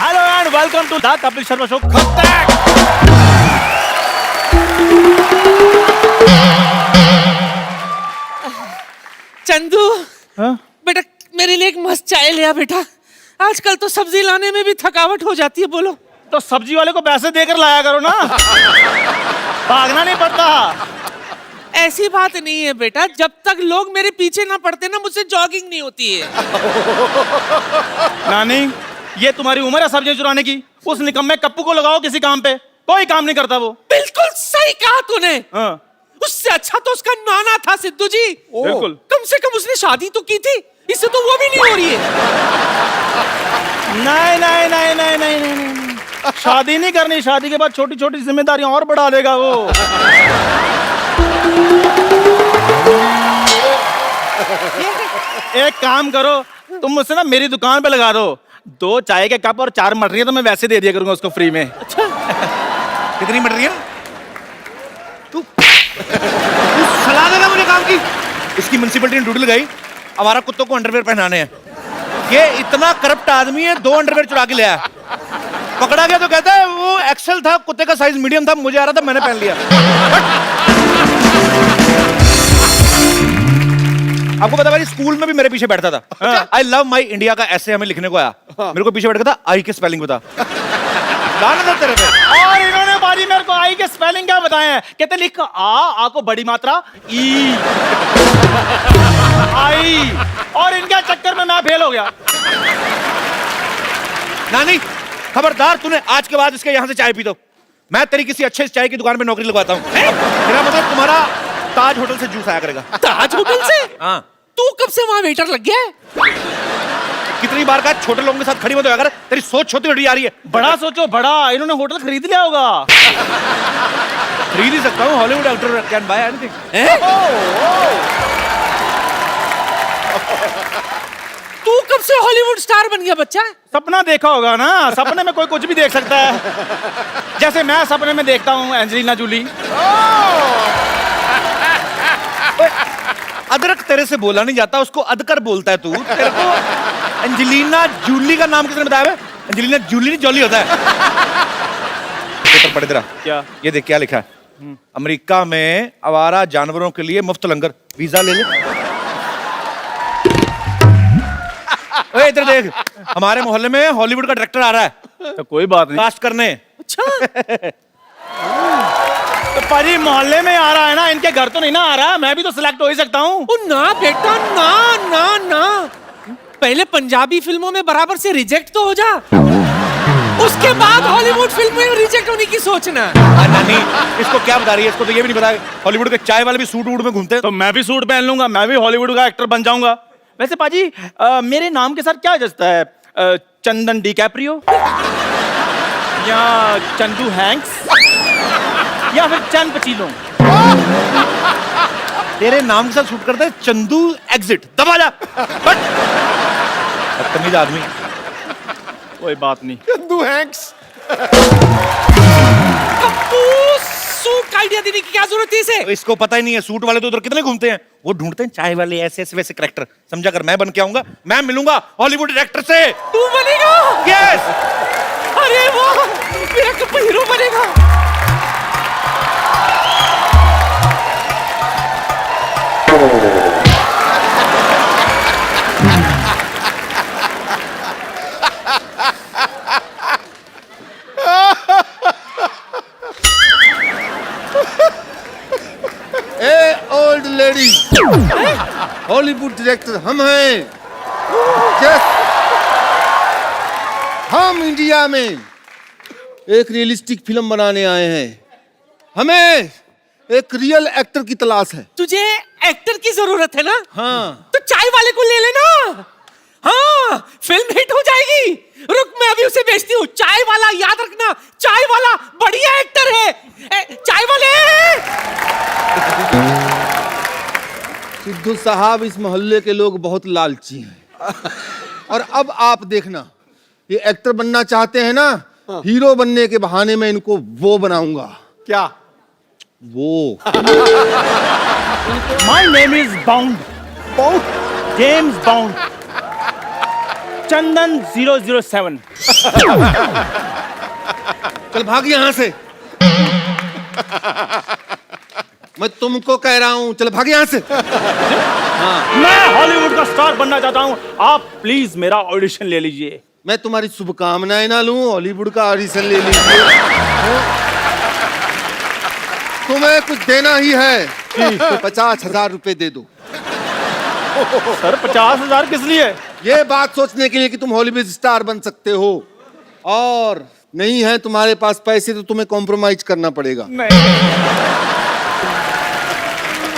Hello and welcome to the Kapil Sharma show. Chandu हाँ? बेटा मेरे लिए एक मस्त चाय ले आ बेटा। आजकल तो सब्जी लाने में भी थकावट हो जाती है। बोलो तो सब्जी वाले को पैसे देकर लाया करो ना, भागना नहीं पड़ता। ऐसी बात नहीं है बेटा, जब तक लोग मेरे पीछे ना पड़ते ना मुझसे जॉगिंग नहीं होती है। नानी, ये तुम्हारी उम्र है सब्जियां चुराने की। उस निकम्मे कप्पू को लगाओ किसी काम पे, कोई काम नहीं करता वो। बिल्कुल सही कहा तूने। हाँ। उससे अच्छा तो उसका नाना था सिद्धू जी। बिल्कुल। कम से कम उसने शादी तो की थी, इससे तो वो भी नहीं हो रही है। नहीं नहीं नहीं नहीं नहीं नहीं, शादी नहीं करनी। शादी के बाद छोटी छोटी जिम्मेदारियां और बढ़ा देगा वो। एक काम करो, तुम मुझसे ना मेरी दुकान पे लगा दो। 2 चाय के कप और 4 मटरियां तो मैं वैसे दे दिया करूंगा उसको फ्री में। अच्छा कितनी मटरियां? तू सलाह देना मुझे काम की। इसकी म्युनिसिपैलिटी ने ड्यूटी लगाई, हमारा कुत्तों को अंडरवेयर पहनाने हैं। ये इतना करप्ट आदमी है, 2 अंडरवेयर चुरा के ले आया। पकड़ा गया तो कहता है वो एक्सेल था, कुत्ते का साइज मीडियम था, मुझे आ रहा था मैंने पहन लिया। आपको पता भाई, स्कूल में भी मेरे पीछे बैठता था। आई लव माई इंडिया का ऐसे हमें लिखने को आया, मेरे को पीछे बैठ गया था, आई के स्पेलिंग बता। गाना था तेरे पे। और इन्होंने बाजी मेरे को आई के स्पेलिंग क्या बताए हैं? कहते लिख आ को बड़ी मात्रा ई आई, और इनके चक्कर में मैं फेल हो गया। नानी खबरदार, तूने आज के बाद इसके यहाँ से चाय पी दो। मैं तेरी किसी अच्छे चाय की दुकान में नौकरी लगवाता हूँ। मेरा मतलब तुम्हारा ताज होटल से जूस आया करेगा। ताज होटल से? हाँ। तू कब से वहां वेटर लग गया है? कितनी बार कहा छोटे लोगों के साथ खड़ी मत होया कर, तेरी सोच छोटी छोटी आ रही है। बड़ा सोचो बड़ा, इन्होंने होटल खरीद लिया होगा। खरीद ही सकता हूँ, Hollywood actor can buy anything. तू कब से हॉलीवुड स्टार बन गया बच्चा? सपना देखा होगा ना, सपने में कोई कुछ भी देख सकता है। जैसे मैं सपने में देखता हूँ एंजेलिना जूली। अदरक तेरे से बोला नहीं जाता, उसको अदकर बोलता है तू। तेरे को एंजेलिना जूली का नाम किसने बताया? एंजेलिना जूली नहीं, जॉली होता है। पेपर पढ़ इधर आ। क्या? ये देख क्या लिखा है। अमेरिका में आवारा जानवरों के लिए मुफ्त लंगर, वीजा ले ले। ओए इधर देख, हमारे मोहल्ले में हॉलीवुड का डायरेक्टर आ रहा है, तो कोई बात नहीं। कास्ट करने। अच्छा तो परी मोहल्ले में आ रहा है ना, इनके घर तो नहीं ना आ रहा। मैं भी तो सिलेक्ट हो ही सकता हूँ। ओ ना बेटा, ना ना ना, पहले पंजाबी फिल्मों में बराबर से रिजेक्ट तो हो जा, उसके बाद हॉलीवुड फिल्म में रिजेक्ट होने की सोचना। नानी इसको क्या बता रही है? इसको तो ये भी नहीं पता हॉलीवुड के चाय वाले भी सूट वूट में घूमते हैं। तो मैं भी सूट पहन लूंगा, मैं भी हॉलीवुड का एक्टर बन जाऊंगा। वैसे पाजी, मेरे नाम के साथ क्या जचता है? चंदन डी कैप्रियो, या चंदू हैंक्स, या फिर चंद पचीलो? तेरे नाम के साथ शूट करते हैं चंदू एग्जिट। दबा जा, बदतमीज आदमी। कोई बात नहीं। चंदू हैंक्स। सूट का आइडिया देने की क्या जरूरत है इसे? इसको पता ही नहीं है, सूट वाले तो उधर कितने घूमते हैं, वो ढूंढते हैं चाय वाले ऐसे ऐसे वैसे कैरेक्टर। समझा कर, मैं बन के आऊंगा, मैं मिलूंगा हॉलीवुड डायरेक्टर से। तू बनेगा? यस। अरे वाह, मेरा कप हीरो बनेगा। ओल्ड लेडी, हॉलीवुड डायरेक्टर हम हैं। यस, हम इंडिया में एक रियलिस्टिक फिल्म बनाने आए हैं। हमें एक रियल एक्टर की तलाश है। तुझे एक्टर की जरूरत है ना? हाँ। तो चाय वाले को ले लेना। हाँ, फिल्म हिट हो जाएगी। रुक, मैं अभी उसे बेचती हूँ। चाय वाला, याद रखना, चाय वाला बढ़िया एक्टर है। चाय वाले। सिद्धू साहब, इस मोहल्ले के लोग बहुत लालची हैं। और अब आप देखना, ये एक्टर बनना चाहते हैं ना, हीरो बनने के बहाने में इनको वो बनाऊंगा। क्या? वो my name is Bond, James Bond. Chandan 007। चल भाग यहाँ से। मैं तुमको कह रहा हूँ, चल भाग यहाँ से। मैं हॉलीवुड का स्टार बनना चाहता हूँ, आप प्लीज मेरा ऑडिशन ले लीजिए। मैं तुम्हारी शुभकामनाएं ना लूं, हॉलीवुड का ऑडिशन ले लीजिए। तुम्हें कुछ देना ही है तो 50,000 रुपए दे दो। सर 50,000 किस लिए? ये बात सोचने के लिए कि तुम हॉलीवुड स्टार बन सकते हो, और नहीं है तुम्हारे पास पैसे तो तुम्हें कॉम्प्रोमाइज करना पड़ेगा। नहीं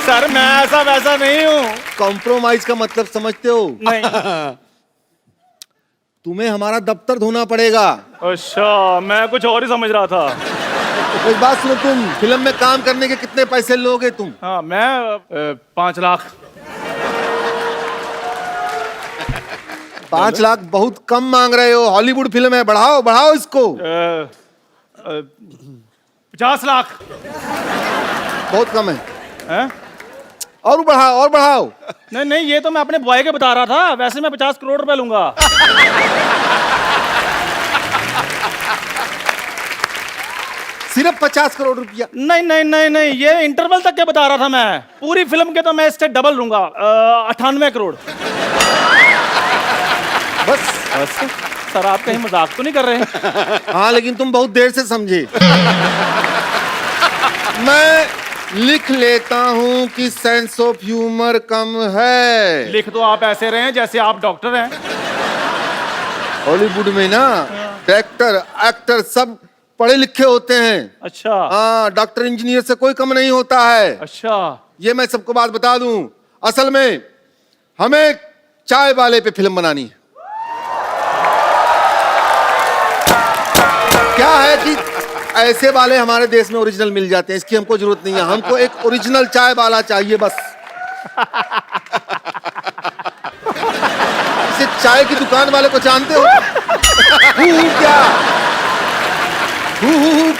सर, मैं ऐसा वैसा नहीं हूँ। कॉम्प्रोमाइज का मतलब समझते हो? नहीं। तुम्हें हमारा दफ्तर धोना पड़ेगा। अच्छा, मैं कुछ और ही समझ रहा था। एक बात सुनो, तुम फिल्म में काम करने के कितने पैसे लोगे तुम? हाँ, मैं 5 लाख। 5 लाख बहुत कम मांग रहे हो, हॉलीवुड फिल्म है, बढ़ाओ बढ़ाओ इसको। 50 लाख। बहुत कम है। हैं? और बढ़ाओ और बढ़ाओ। नहीं नहीं, ये तो मैं अपने बॉय के बता रहा था, वैसे मैं 50 करोड़ रुपए लूंगा। सिर्फ 50 करोड़ रुपया? नहीं नहीं नहीं नहीं, ये इंटरवल तक के बता रहा था मैं। पूरी फिल्म के तो मैं इससे डबल लूंगा, 98 करोड़। बस? सर आप कहीं मजाक तो नहीं कर रहे? हाँ, लेकिन तुम बहुत देर से समझे। मैं लिख लेता हूँ कि सेंस ऑफ ह्यूमर कम है। लिख तो आप ऐसे रहे हैं जैसे आप डॉक्टर हैं। हॉलीवुड में ना डायरेक्टर एक्टर सब पढ़े लिखे होते हैं। अच्छा। हाँ, डॉक्टर इंजीनियर से कोई कम नहीं होता है। अच्छा। ये मैं सबको बात बता दूं। असल में हमें चाय वाले पे फिल्म बनानी है। क्या है कि ऐसे वाले हमारे देश में ओरिजिनल मिल जाते हैं, इसकी हमको जरूरत नहीं है। हमको एक ओरिजिनल चाय वाला चाहिए बस। इसे चाय की दुकान वाले को जानते हो? क्या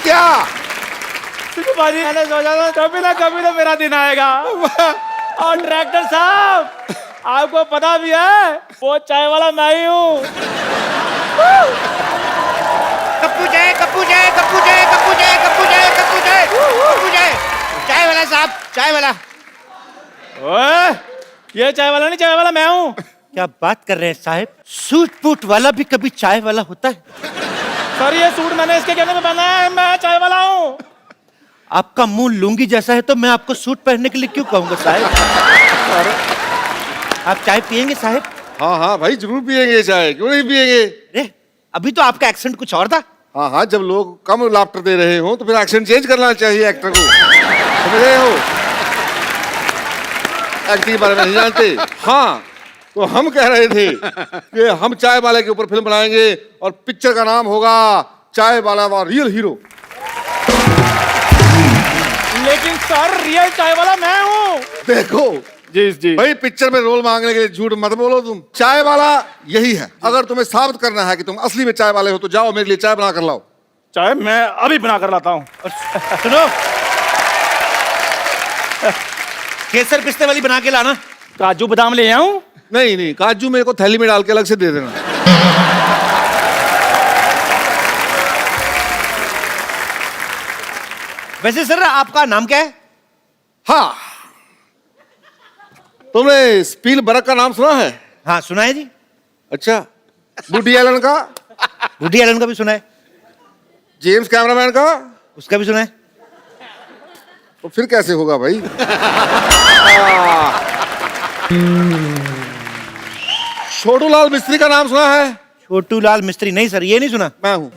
क्या? बाजी, मैंने सोचा था कभी ना मेरा दिन आएगा। और डायरेक्टर साहब, आपको पता भी है वो चाय वाला मैं ही हूँ। कप्पू जय, कप्पू जय, कप्पू जय, कप्पू जय, कप्पू जय, कप्पू जय, कप्पू जय। चाय वाला साहब, चाय वाला। ओए, ये चाय वाला नहीं, चाय वाला मैं हूँ। क्या बात कर रहे हैं साहब? सूट बूट वाला भी कभी चाय वाला होता है? सर ये सूट मैंने इसके कहने में पहना है, मैं चाय वाला हूँ। आपका मुंह लुंगी जैसा है तो मैं आपको सूट पहनने के लिए क्यों कहूंगा साहब? आप चाय पियेंगे साहब? हाँ हाँ भाई, जरूर पियेंगे चाय, क्यों नहीं पियेंगे? अरे अभी तो आपका एक्सेंट कुछ और था। हाँ हाँ, जब लोग कम लाफ्टर दे रहे हो तो फिर एक्शन चेंज करना चाहिए एक्टर को। समझ रहे हो? एक्टिंग के बारे में नहीं जानते? हाँ, तो हम कह रहे थे कि हम चाय वाले के ऊपर फिल्म बनाएंगे और पिक्चर का नाम होगा चाय वाला व रियल हीरो। लेकिन सर रियल चाय वाला मैं हूँ। देखो जी जी भाई, पिक्चर में रोल मांगने के लिए झूठ मत बोलो तुम। चाय वाला यही है। अगर तुम्हें साबित करना है कि तुम असली में चाय वाले हो तो जाओ मेरे लिए चाय बना कर लाओ। चाय मैं अभी बना कर लाता हूँ। सुनो, केसर पिस्ते वाली बना के लाना। काजू बादाम ले आऊं? नहीं नहीं, काजू मेरे को थैली में डाल के अलग से दे देना। वैसे सर आपका नाम क्या है? हाँ, तुमने स्पील बर्ग का नाम सुना है? हाँ सुना है जी। अच्छा, वुडी एलन का? वुडी एलन का भी सुना है। जेम्स कैमरामैन का? उसका भी सुना है। तो फिर कैसे होगा भाई? छोटू लाल मिस्त्री का नाम सुना है? छोटू लाल मिस्त्री? नहीं सर, ये नहीं सुना। मैं हूं।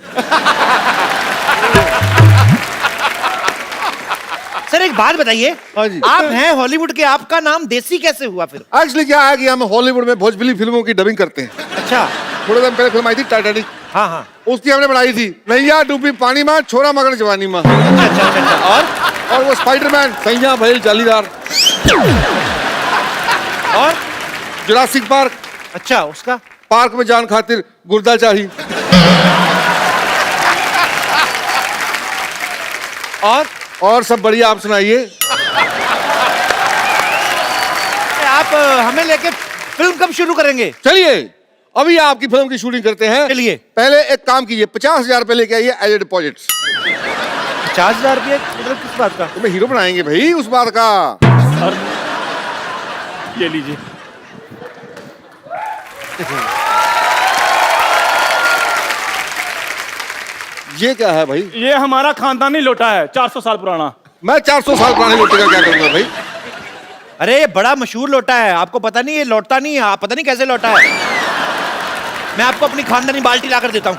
सर एक बात बताइए, हाँ जी। आप हैं हॉलीवुड के, आपका नाम देसी कैसे हुआ फिर? एक्चुअली क्या है कि हम हॉलीवुड में भोजपुरी फिल्मों की डबिंग करते हैं। अच्छा। थोड़े दिन पहले फिल्म आई थी टाइटैनिक, हाँ हाँ। उसकी हमने बनाई थी नैया डूबी पानी में, छोरा मगर जवानी में। और वो स्पाइडरमैन, सैया भैल जालीदार। और जुरासिक पार्क, अच्छा उसका? पार्क में जान खातिर गुर्दा चाहिए। और सब बढ़िया, आप सुनाइए। आप हमें लेके फिल्म कब शुरू करेंगे? चलिए अभी आपकी फिल्म की शूटिंग करते हैं। चलिए। पहले एक काम कीजिए, 50,000 रुपए लेके आइए एज ए डिपॉजिट। 50,000 रुपये मतलब किस बात का? तुम्हें हीरो बनाएंगे भाई, उस बात का। और ये लीजिए। ये क्या है भाई? ये हमारा खानदानी लोटा है, 400 साल पुराना। मैं 400 साल पुराने लोटे का क्या करूंगा भाई? अरे ये बड़ा मशहूर लोटा है, आपको पता नहीं? ये लौटता नहीं है, आप पता नहीं कैसे लौटा है। मैं आपको अपनी खानदानी बाल्टी लाकर देता हूँ।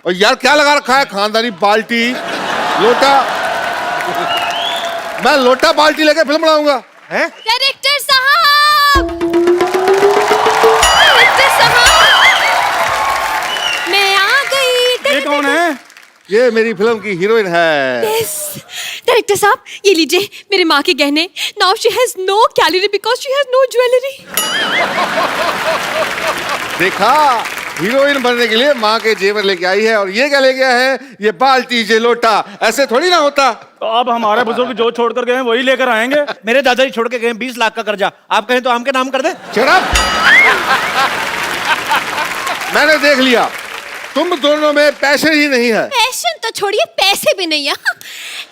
और यार क्या लगा रखा है? खानदानी बाल्टी, लोटा। मैं लोटा बाल्टी लेके फिल्म बनाऊंगा हैं? डायरेक्टर साहब, डायरेक्टर साहब, मैं आ गई। ये कौन है? ये मेरी फिल्म की हीरोइन है। यस डायरेक्टर साहब, ये लीजिए मेरे माँ के गहने। Now she has no calorie because she has no jewellery. देखा, हीरोइन बनने के लिए माँ के जेवर लेके आई है, और ये क्या लेके आया है? ये बाल्टी, ये लोटा। ऐसे थोड़ी ना होता। तो अब हमारे बुजुर्ग जो छोड़ कर गए हैं वही लेकर आएंगे। मेरे दादाजी छोड़ के गए 20 लाख का कर्जा, आप कहें तो आम के नाम कर दे। Shut up! मैंने देख लिया, तुम दोनों में पैसे ही नहीं है। पैशन तो छोड़िए, पैसे भी नहीं है।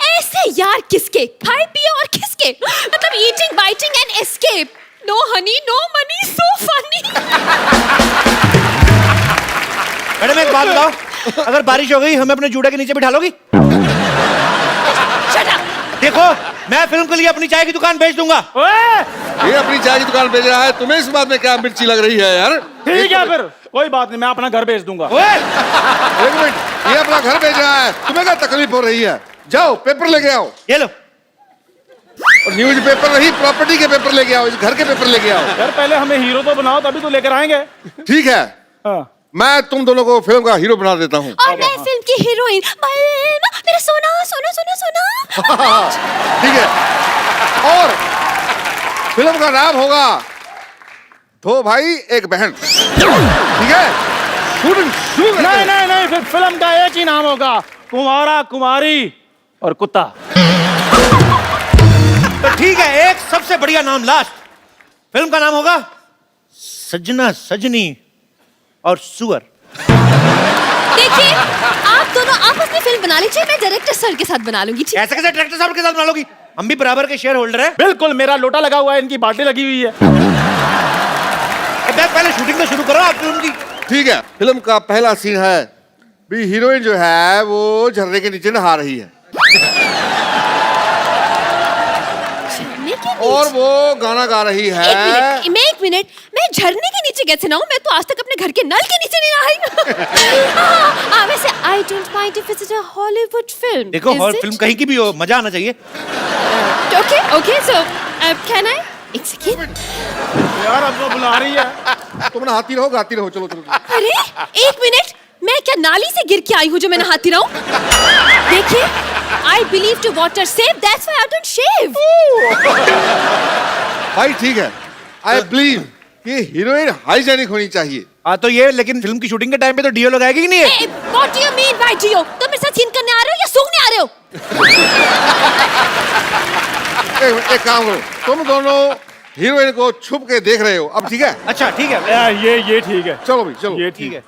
ऐसे यार किसके? खाए पिए और किसके? मतलब eating biting and escape. No honey no money, so funny. Madam एक बात बताओ, अगर बारिश हो गई हमें अपने जूड़े के नीचे बिठा लोगी? Shut up. देखो, मैं फिल्म के लिए अपनी चाय की दुकान बेच दूंगा। ओए! ये अपनी चाय की दुकान बेच रहा है, तुम्हें इस बात में क्या मिर्ची लग रही है यार? ठीक है फिर, कोई बात नहीं, मैं अपना घर बेच दूंगा। ओए! एक मिनट, ये अपना घर बेच रहा है, तुम्हें क्या तकलीफ हो रही है? जाओ पेपर लेके आओ, ये लो। और न्यूज पेपर नहीं, प्रॉपर्टी के पेपर लेके आओ, इस घर के पेपर लेके आओ। यार पहले हमें हीरो तो बनाओ, तभी तो लेकर आएंगे। ठीक है, हाँ। मैं तुम दोनों को फिल्म का हीरो बना देता हूँ। और मैं फिल्म की हीरोइन। बलमा, मेरा सोना सोना सोना सोना। ठीक है, और फिल्म का नाम होगा दो भाई एक बहन। ठीक है, शूटिंग शुरू करते नहीं हैं। नहीं नहीं, फिर फिल्म का एक ही नाम होगा, कुमारा कुमारी और कुत्ता। तो ठीक है, एक सबसे बढ़िया नाम लास्ट। फिल्म का नाम होगा सजना सजनी और सुअर। देखिए, आप दोनों आपस में फिल्म बना लीजिए, मैं डायरेक्टर सर के साथ बना लूंगी। ठीक? ऐसे कैसे डायरेक्टर साहब के साथ बना लोगी? हम भी बराबर के शेयर होल्डर हैं। बिल्कुल, मेरा लोटा लगा हुआ है, इनकी बाल्टी लगी हुई है। अब पहले शूटिंग तो शुरू करो आप फिल्म की। ठीक है, फिल्म का पहला सीन है, भी हीरोइन जो है वो झरने के नीचे नहा रही है, झरने के नीचे? और वो गाना गा रही है। एक मिनट, मैं झरने के नीचे कैसे नहाऊं? मैं तो आज तक अपने घर के नल के नीचे नहीं नहाई। वैसे I don't mind if it's a Hollywood film. देखो, हॉल फिल्म कहीं की भी हो, मजा आना चाहिए। Okay okay, so can I? एक सेकंड। यार अब वो बुला रही है। तुम नहाती रहो, गाती रहो, चलो चलो चलो। अरे एक मिनट, मैं क्या नाली से गिर के आई हूँ जो मैं नहाती रहूं? देखिए, I believe to water save, that's why I don't shave. भाई ठीक है, आई बिलीव ये हीरोइन हाइजेनिक होनी चाहिए। हाँ तो ये, लेकिन फिल्म की शूटिंग के टाइम पे तो डीओ लगाएगी कि नहीं है? What do you mean by deo? तुम मेरे साथ सीन करने आ रहे हो या सूंघने आ रहे हो? एक काम करो, तुम दोनों हीरोइन को छुप के देख रहे हो, अब ठीक है? अच्छा ठीक है। यार ये ठीक है। चलो भाई चलो। ये ठीक है।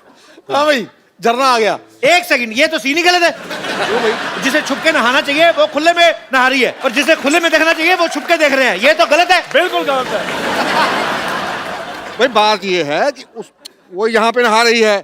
हाँ भाई, झरना आ गया। एक सेकंड, ये तो सीन ही गलत है। जिसे छुप के नहाना चाहिए वो खुले में नहा रही है, और जिसे खुले में देखना चाहिए वो छुप के देख रहे हैं। ये तो गलत है। बिल्कुल गलत है। भाई बात ये है कि वो यहाँ पे नहा रही है,